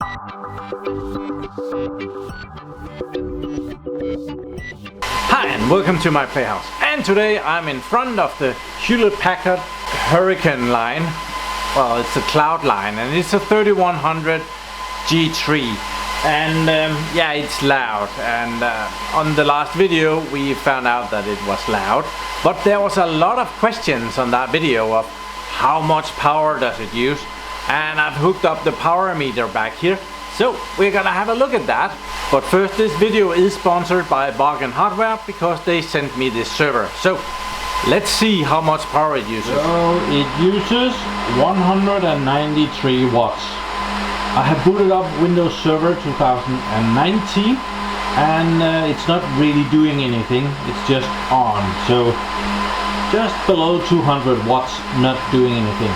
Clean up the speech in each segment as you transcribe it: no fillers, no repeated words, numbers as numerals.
Hi and welcome to my playhouse. And today I'm in front of the Hewlett-Packard Hurricane line. Well, it's a Cloudline and it's a 3100 G3. And yeah, it's loud. And on the last video we found out that it was loud. But there was a lot of questions on that video of how much power does it use. And I've hooked up the power meter back here. So we're gonna have a look at that. But first, this video is sponsored by Bargain Hardware because they sent me this server. So let's see how much power it uses. So it uses 193 watts. I have booted up Windows Server 2019 and it's not really doing anything. It's just on. So just below 200 watts, not doing anything.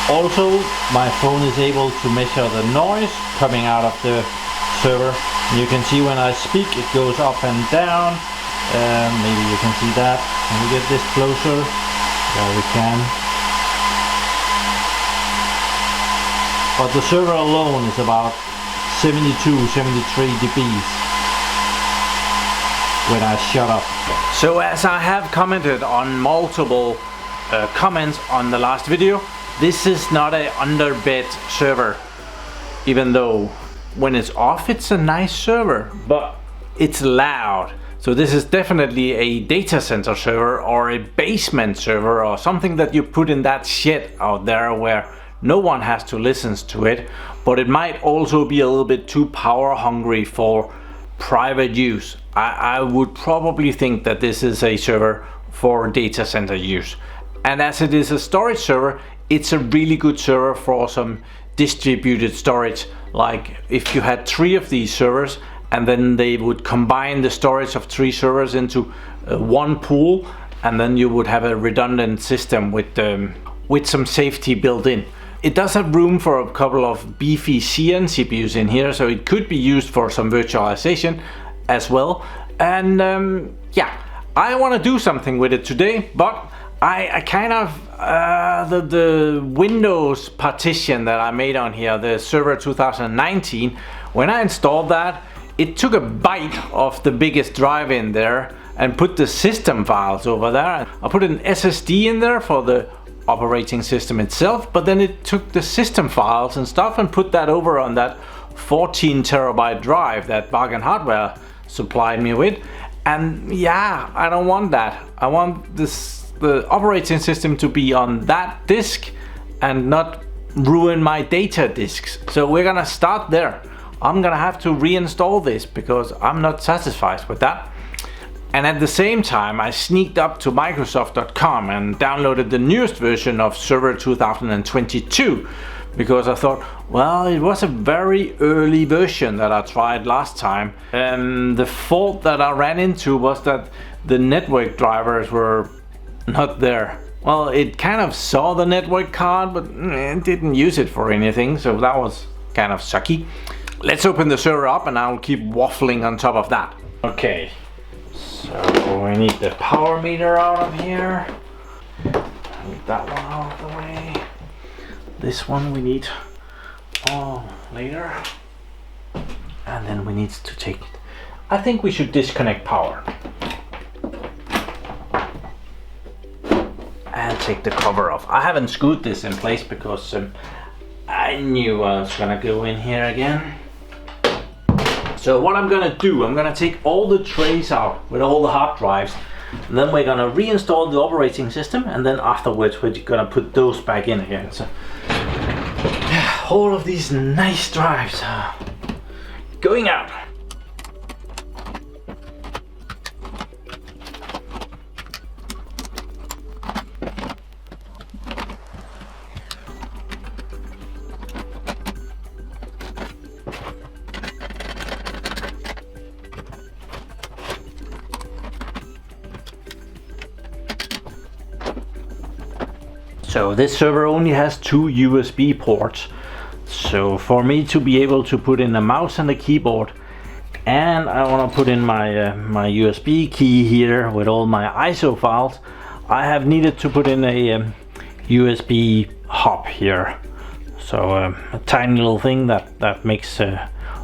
Also, my phone is able to measure the noise coming out of the server. You can see when I speak it goes up and down. Maybe you can see that. Can we get this closer? Yeah, we can. But the server alone is about 72, 73 dBs when I shut up. So as I have commented on multiple comments on the last video, this is not a underbed server, even though when it's off it's a nice server, but it's loud. So this is definitely a data center server or a basement server or something that you put in that shed out there where no one has to listen to it, but it might also be a little bit too power hungry for private use. I would probably think that this is a server for data center use. And as it is a storage server, it's a really good server for some distributed storage. Like if you had 3 of these servers and then they would combine the storage of 3 servers into one pool, and then you would have a redundant system with some safety built in. It does have room for a couple of beefy CN CPUs in here, so it could be used for some virtualization as well. And yeah, I want to do something with it today, but I kind of, the Windows partition that I made on here, the server 2019, when I installed that, it took a bite of the biggest drive in there and put the system files over there. I put an SSD in there for the operating system itself, but then it took the system files and stuff and put that over on that 14 terabyte drive that Bargain Hardware supplied me with. And yeah, I don't want that. I want the operating system to be on that disk and not ruin my data disks. So we're gonna start there. I'm gonna have to reinstall this because I'm not satisfied with that. And at the same time I sneaked up to Microsoft.com and downloaded the newest version of Server 2022 because I thought, well, it was a very early version that I tried last time. And the fault that I ran into was that the network drivers were not there. Well, it kind of saw the network card, but it didn't use it for anything, so that was kind of sucky. Let's open the server up and I'll keep waffling on top of that. Okay, so we need the power meter out of here. Need that one out of the way. This one we need later. And then we need to take it. I think we should disconnect power. And take the cover off. I haven't screwed this in place because I knew I was gonna go in here again. So what I'm gonna do, I'm gonna take all the trays out with all the hard drives, and then we're gonna reinstall the operating system, and then afterwards we're gonna put those back in again. So all of these nice drives are going out. So this server only has 2 USB ports. So for me to be able to put in a mouse and a keyboard, and I want to put in my my USB key here with all my ISO files, I have needed to put in a USB hub here. So a tiny little thing that makes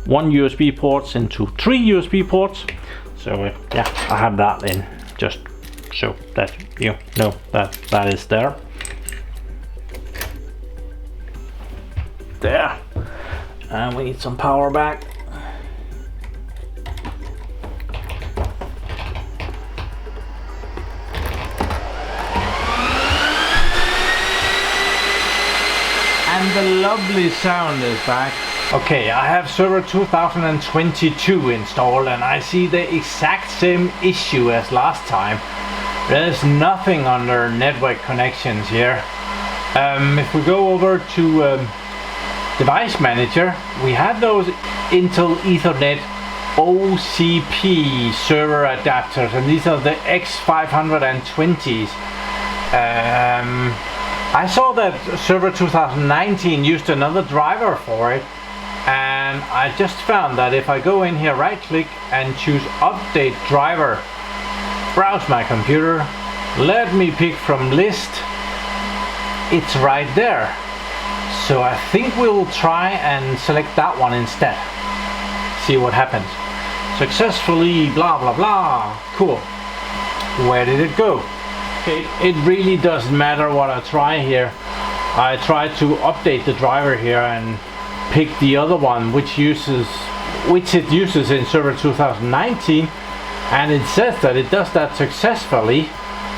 one USB ports into 3 USB ports. So yeah, I have that in just so that you know that is there. There, and we need some power back. And the lovely sound is back. Okay, I have server 2022 installed, and I see the exact same issue as last time. There's nothing under network connections here. If we go over to Device Manager, we have those Intel Ethernet OCP server adapters, and these are the X520s. I saw that server 2019 used another driver for it, and I just found that if I go in here, right click and choose update driver, browse my computer, let me pick from list, it's right there. So I think we'll try and select that one instead. See what happens. Successfully blah blah blah. Cool. Where did it go? Okay, it really doesn't matter what I try here. I tried to update the driver here and pick the other one which it uses in server 2019, and it says that it does that successfully.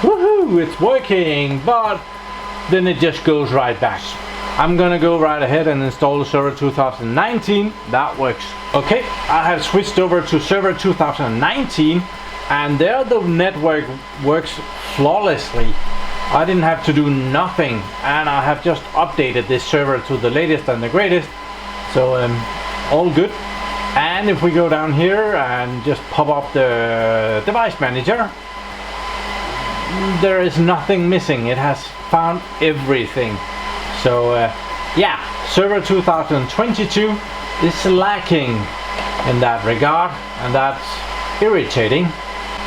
Woohoo, it's working, but then it just goes right back. I'm gonna go right ahead and install server 2019. That works. Okay, I have switched over to server 2019, and there the network works flawlessly. I didn't have to do nothing, and I have just updated this server to the latest and the greatest. So all good. And if we go down here and just pop up the device manager, there is nothing missing. It has found everything. So yeah, server 2022 is lacking in that regard, and that's irritating.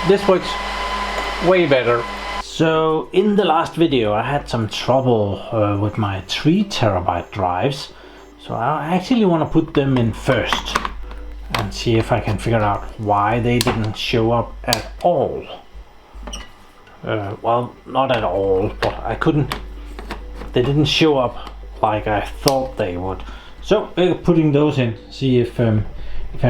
This works way better. So in the last video I had some trouble with my 3 terabyte drives, so I actually want to put them in first and see if I can figure out why they didn't show up at all. Well, not at all, but they didn't show up like I thought they would. So putting those in, see if I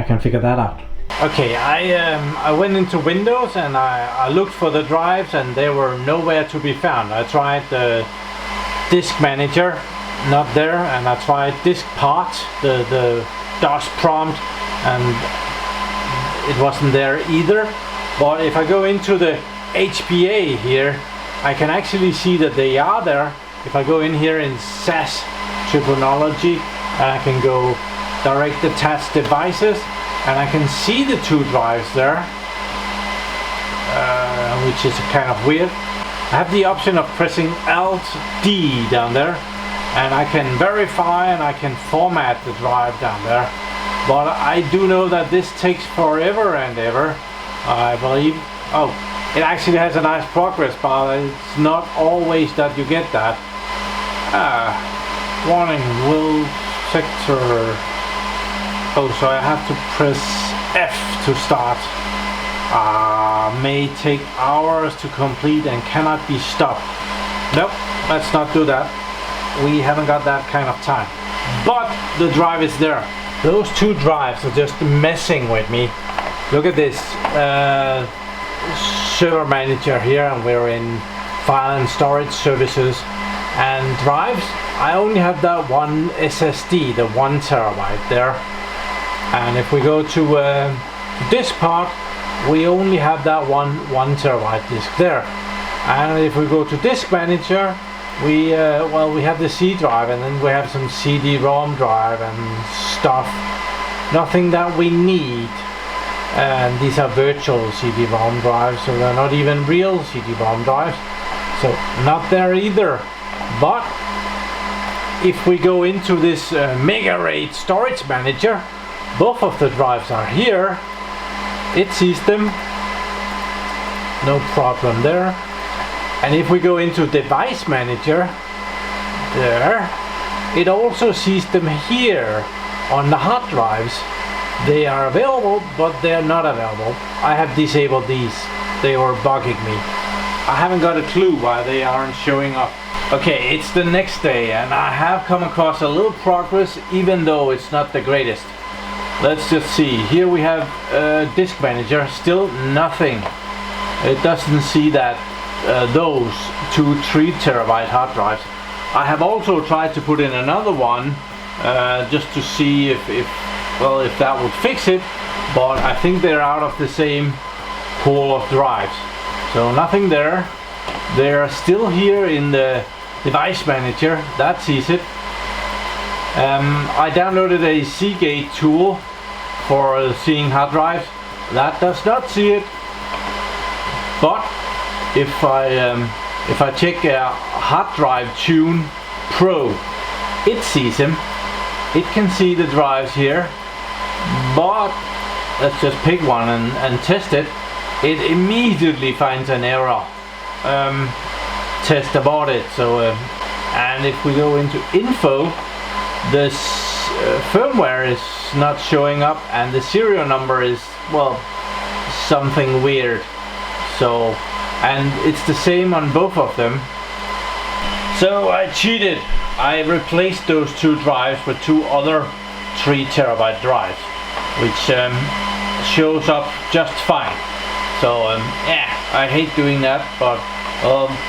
can figure that out. Okay, I went into Windows and I looked for the drives, and they were nowhere to be found. I tried the disk manager, not there, and I tried disk part, the DOS prompt, and it wasn't there either. But if I go into the HPE here, I can actually see that they are there. If I go in here in SAS Terminology, I can go direct attached devices, and I can see the 2 drives there, which is kind of weird. I have the option of pressing Alt-D down there, and I can verify and I can format the drive down there. But I do know that this takes forever and ever, I believe. Oh, it actually has a nice progress bar. It's not always that you get that. Warning, will sector. Oh, so I have to press F to start. May take hours to complete and cannot be stopped. Nope, let's not do that. We haven't got that kind of time. But the drive is there. Those 2 drives are just messing with me. Look at this server manager here, and we're in file and storage services and drives. I only have that one SSD, the 1 terabyte there. And if we go to disk part, we only have that one 1 terabyte disk there. And if we go to disk manager, we have the C drive, and then we have some CD-ROM drive and stuff. Nothing that we need. And these are virtual CD-ROM drives, so they're not even real CD-ROM drives. So not there either. But if we go into this Mega RAID storage manager, both of the drives are here. It sees them, no problem there. And if we go into device manager, there, it also sees them here on the hard drives. They are available, but they're not available. I have disabled these. They were bugging me. I haven't got a clue why they aren't showing up. Okay, it's the next day and I have come across a little progress, even though it's not the greatest. Let's just see. Here we have disk manager, still nothing. It doesn't see that those 2 3 terabyte hard drives. I have also tried to put in another one just to see if that would fix it, but I think they're out of the same pool of drives. So nothing there. They're still here in the device manager, that sees it. I downloaded a Seagate tool for seeing hard drives. That does not see it. But if I check a hard drive tune Pro, it sees him. It can see the drives here. But let's just pick one and test it. It immediately finds an error. Test about it. So and if we go into info, this firmware is not showing up and the serial number is, well, something weird. So, and it's the same on both of them. So I cheated. I replaced those 2 drives with 2 other 3 terabyte drives, which shows up just fine. So yeah, I hate doing that, but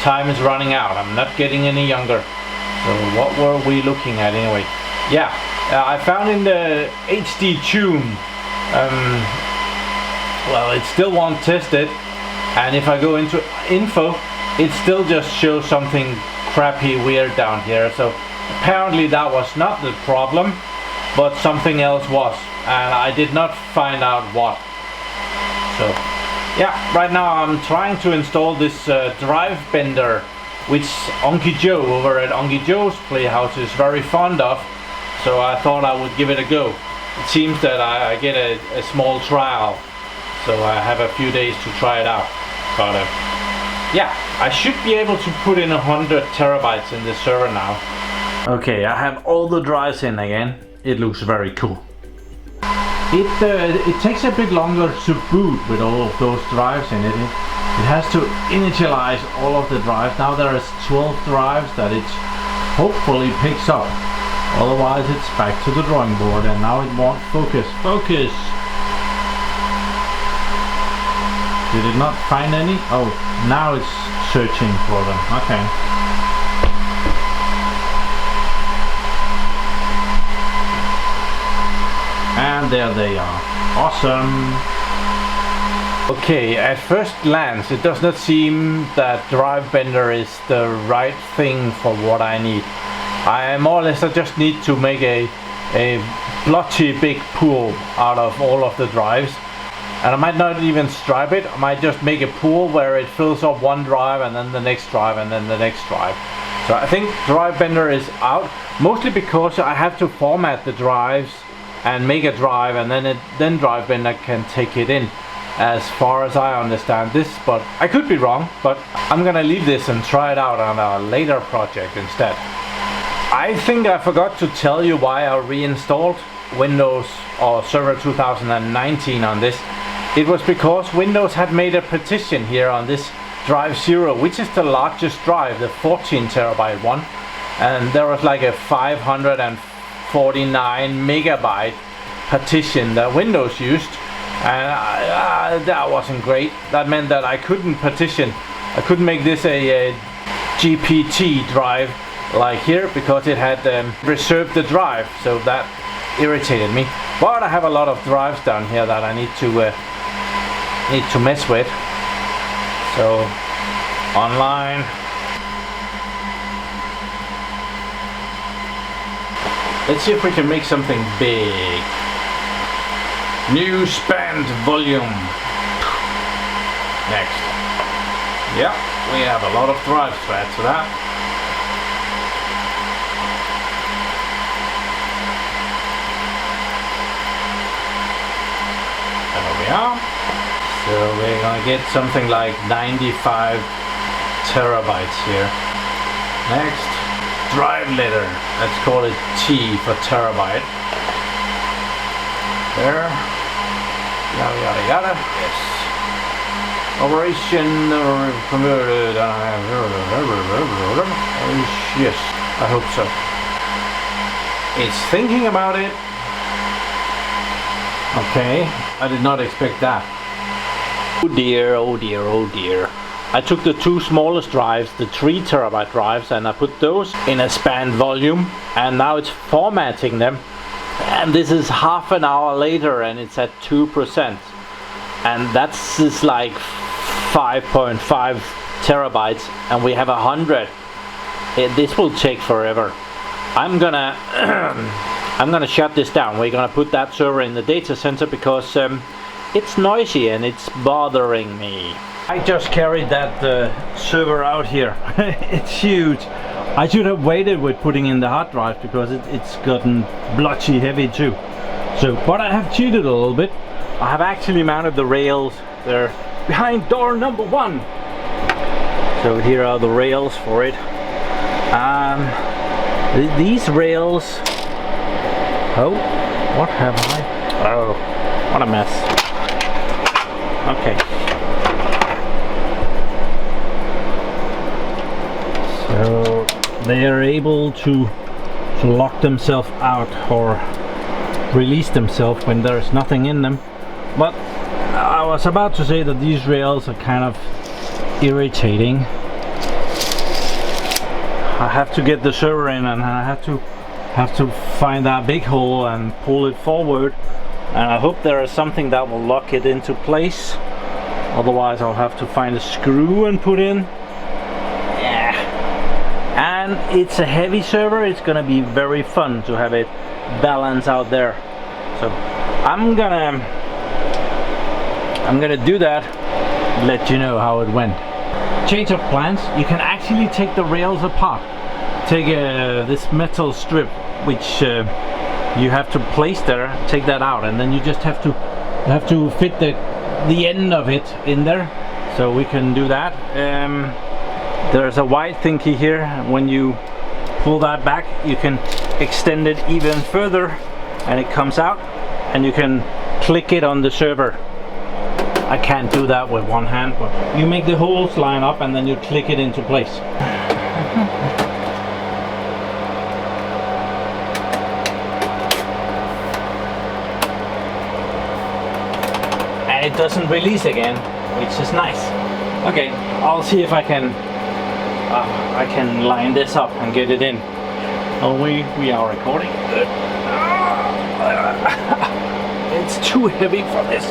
time is running out. I'm not getting any younger. So what were we looking at anyway? Yeah, I found in the HD tune, well, it still won't test it, and if I go into info, it still just shows something crappy weird down here. So apparently that was not the problem, but something else was, and I did not find out what. So yeah, right now I'm trying to install this drive bender, which Unky Joe over at Unky Joe's PlayHouse is very fond of. So I thought I would give it a go. It seems that I get a small trial, so I have a few days to try it out. But yeah, I should be able to put in 100 terabytes in this server now. Okay, I have all the drives in again. It looks very cool. It takes a bit longer to boot with all of those drives in it. It has to initialize all of the drives. Now there is 12 drives that it hopefully picks up. Otherwise it's back to the drawing board, and now it won't focus. Focus! Did it not find any? Oh, now it's searching for them. Okay. And there they are. Awesome. Okay, at first glance it does not seem that drive bender is the right thing for what I need. I just need to make a blotchy big pool out of all of the drives, and I might not even stripe it. I might just make a pool where it fills up one drive and then the next drive and then the next drive. So I think drive bender is out, mostly because I have to format the drives and make a drive, and then drive bender can take it in, as far as I understand this, but I could be wrong. But I'm gonna leave this and try it out on a later project instead. I think I forgot to tell you why I reinstalled Windows or Server 2019 on this. It was because Windows had made a partition here on this drive 0, which is the largest drive, the 14 terabyte one, and there was like a 549 megabyte partition that Windows used, and that wasn't great. That meant that I couldn't partition. I couldn't make this a GPT drive like here, because it had reserved the drive, so that irritated me. But I have a lot of drives down here that I need to mess with. So online, let's see if we can make something big. New spanned volume. Next. Yeah, we have a lot of drives to add to that. There we are. So we're gonna get something like 95 terabytes here. Next, drive letter. let's call it T for terabyte. There. Yada yada yada. Yes. Operation converted. Yes, I hope so. It's thinking about it. Okay, I did not expect that. Oh dear, oh dear, oh dear. I took the two smallest drives, the 3 terabyte drives, and I put those in a spanned volume, and now it's formatting them. And this is half an hour later and it's at 2%. And that's is like 5.5 terabytes, and we have 100. This will take forever. I'm gonna shut this down. We're gonna put that server in the data center because it's noisy and it's bothering me. I just carried that server out here. It's huge. I should have waited with putting in the hard drive because it's gotten blotchy heavy too. But I have cheated a little bit. I have actually mounted the rails. They're behind door number 1. So here are the rails for it. These rails. Oh, what have I? Oh, what a mess. Okay. So they are able to lock themselves out or release themselves when there's nothing in them. But I was about to say that these rails are kind of irritating. I have to get the server in, and I have to find that big hole and pull it forward, and I hope there is something that will lock it into place. Otherwise I'll have to find a screw and put in. Yeah. And it's a heavy server. It's gonna be very fun to have it balance out there. So I'm gonna do that, let you know how it went. Change of plans. You can actually take the rails apart. Take this metal strip which you have to place there, take that out, and then you just have to fit the end of it in there. So we can do that. There's a white thingy here. When you pull that back, you can extend it even further and it comes out, and you can click it on the server. I can't do that with one hand, but you make the holes line up and then you click it into place. And it doesn't release again, which is nice. Okay, I'll see if I can line this up and get it in. Oh, we are recording. Good. It's too heavy for this.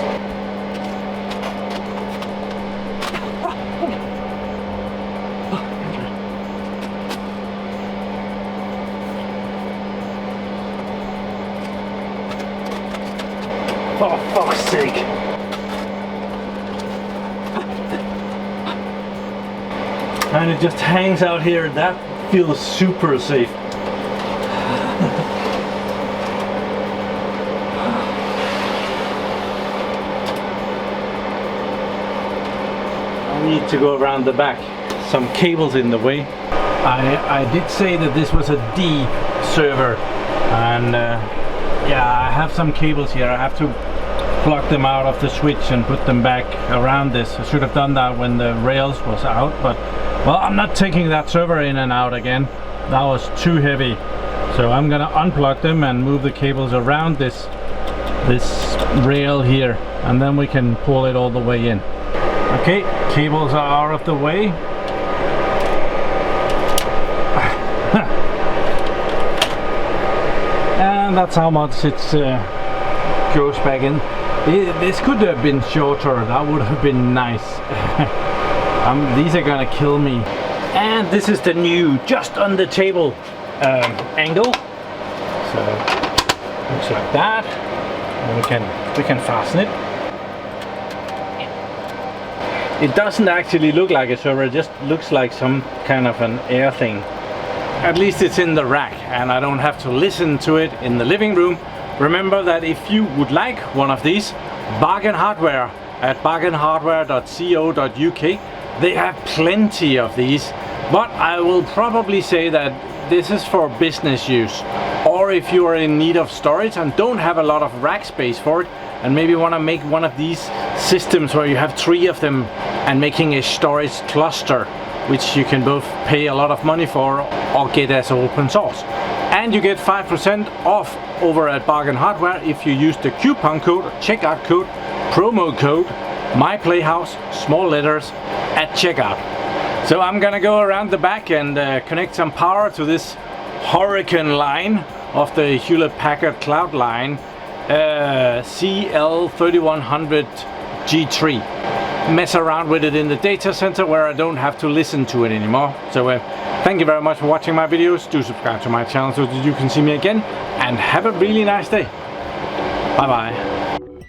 For fuck's sake. And it just hangs out here. That feels super safe. I need to go around the back. Some cables in the way. I did say that this was a D server, and yeah, I have some cables here. I have to plug them out of the switch and put them back around this. I should have done that when the rails was out, but well, I'm not taking that server in and out again. That was too heavy. So I'm gonna unplug them and move the cables around this rail here, and then we can pull it all the way in. Okay, cables are out of the way. And that's how much it goes back in. This could have been shorter. That would have been nice. These are gonna kill me. And this is the new just on the table angle. So looks like that. And we can fasten it. It doesn't actually look like a server. It just looks like some kind of an air thing. At least it's in the rack, and I don't have to listen to it in the living room. Remember that if you would like one of these, Bargain Hardware at bargainhardware.co.uk, they have plenty of these, but I will probably say that this is for business use, or if you are in need of storage and don't have a lot of rack space for it, and maybe want to make one of these systems where you have 3 of them and making a storage cluster, which you can both pay a lot of money for or get as open source. And you get 5% off over at Bargain Hardware if you use the coupon code, checkout code, promo code, MyPlayHouse, small letters, at checkout. So I'm gonna go around the back and connect some power to this Hurricane line of the Hewlett-Packard Cloudline CL3100 G3. Mess around with it in the data center where I don't have to listen to it anymore. So thank you very much for watching my videos. Do subscribe to my channel so that you can see me again, and have a really nice day. Bye bye.